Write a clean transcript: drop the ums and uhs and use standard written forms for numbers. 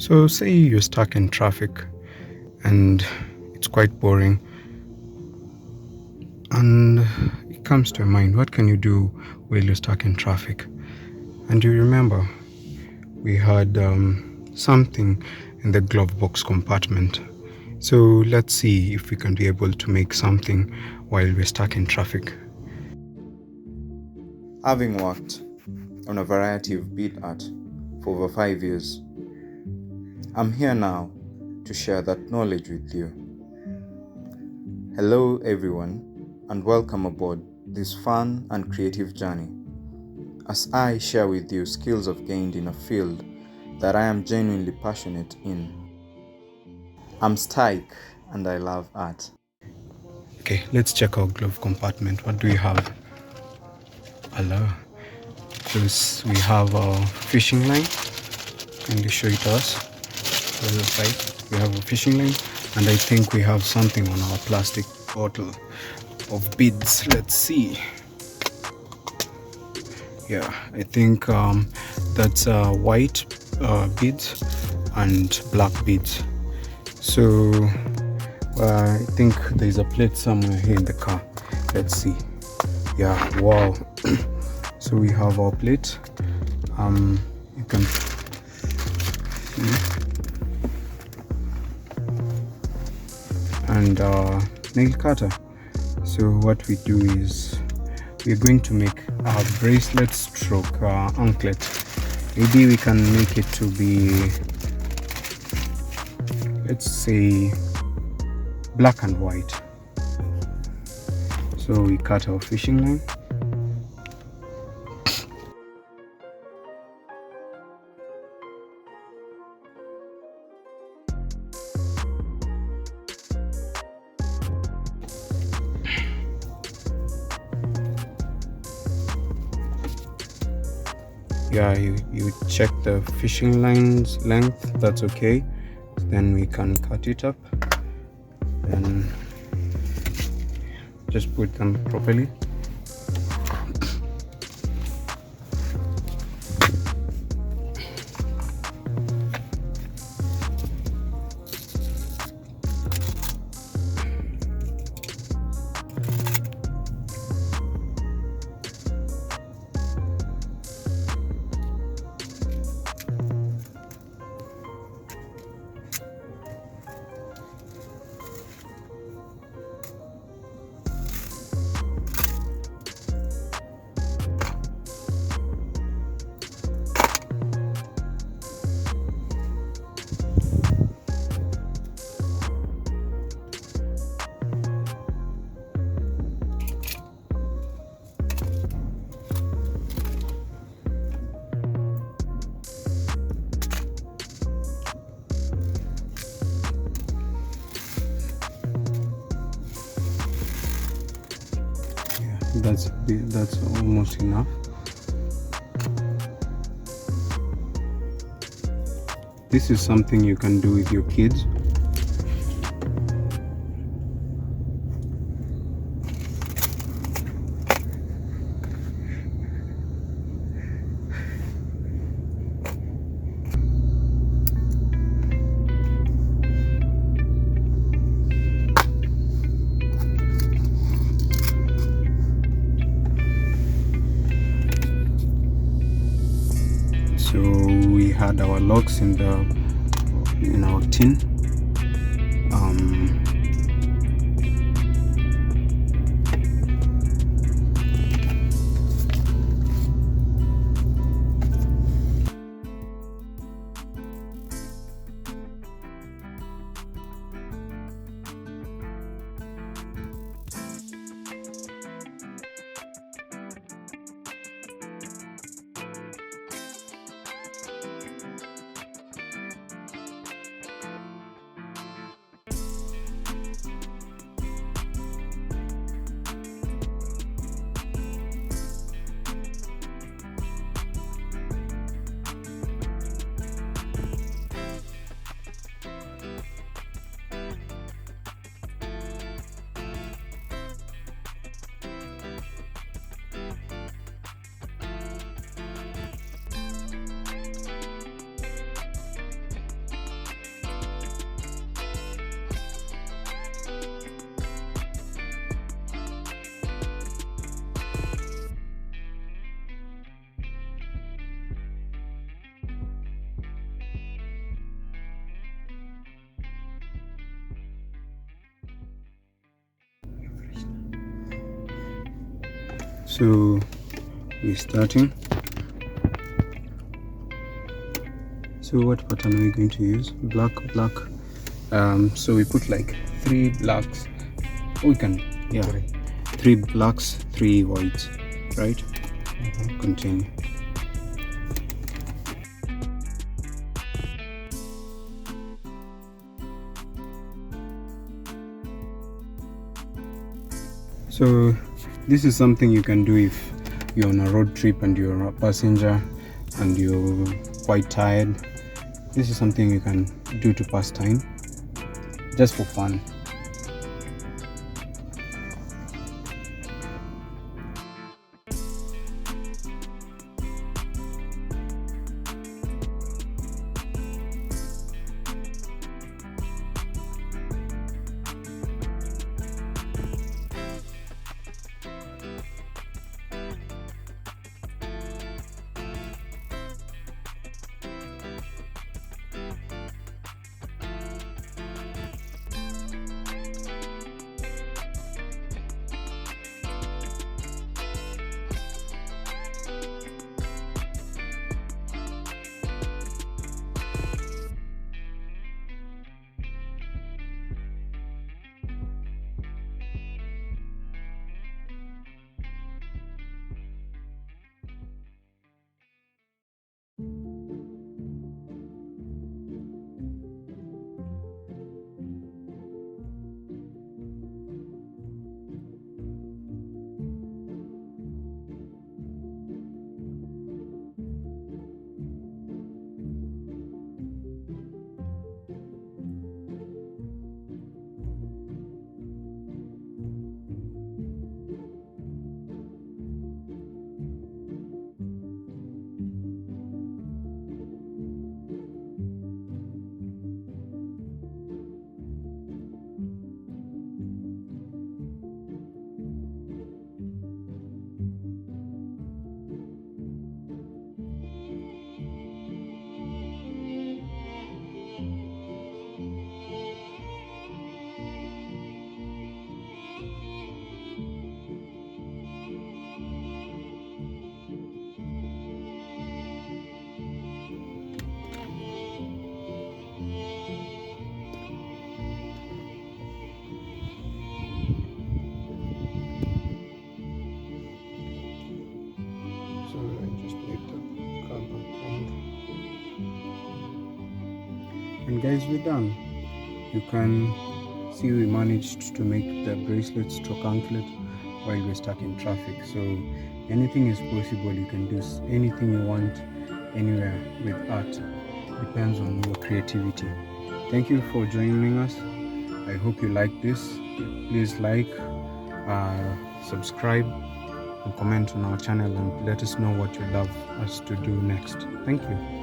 So, say you're stuck in traffic and it's quite boring, and it comes to your mind, what can you do while you're stuck in traffic? And you remember we had something in the glove box compartment. So, let's see if we can be able to make something while we're stuck in traffic. Having worked on a variety of bead art for over 5 years, I'm here now to share that knowledge with you. Hello everyone, and welcome aboard this fun and creative journey as I share with you skills I've gained in a field that I am genuinely passionate in. I'm Stike and I love art. Okay, let's check our glove compartment. What do we have? Hello. So we have our fishing line. Can you show it to us? Right. We have a fishing line, and I think we have something on our plastic bottle of beads. Let's see. Yeah, I think that's white beads and black beads. So I think there's a plate somewhere here in the car. Let's see. Yeah, wow. So we have our plate. You can see, and nail cutter. So what we do is we're going to make a bracelet stroke anklet. Maybe we can make it to be, let's say, black and white. So we cut our fishing line. Yeah, you check the fishing line's length, that's okay. Then we can cut it up and just put them properly. That's almost enough. This is something you can do with your kids. So we had our logs in our tin. So we're starting. So what pattern are we going to use? Black. So we put like 3 blacks. We can, yeah, 3 blacks, 3 whites, right? Continue. So this is something you can do if you're on a road trip and you're a passenger and you're quite tired. This is something you can do to pass time, just for fun. So I just made the compartment. And guys, we're done. You can see we managed to make the bracelet stroke anklet while we're stuck in traffic. So anything is possible. You can do anything you want anywhere with art. Depends on your creativity. Thank you for joining us. I hope you like this. Please like, subscribe, and comment on our channel and let us know what you love us to do next. Thank you.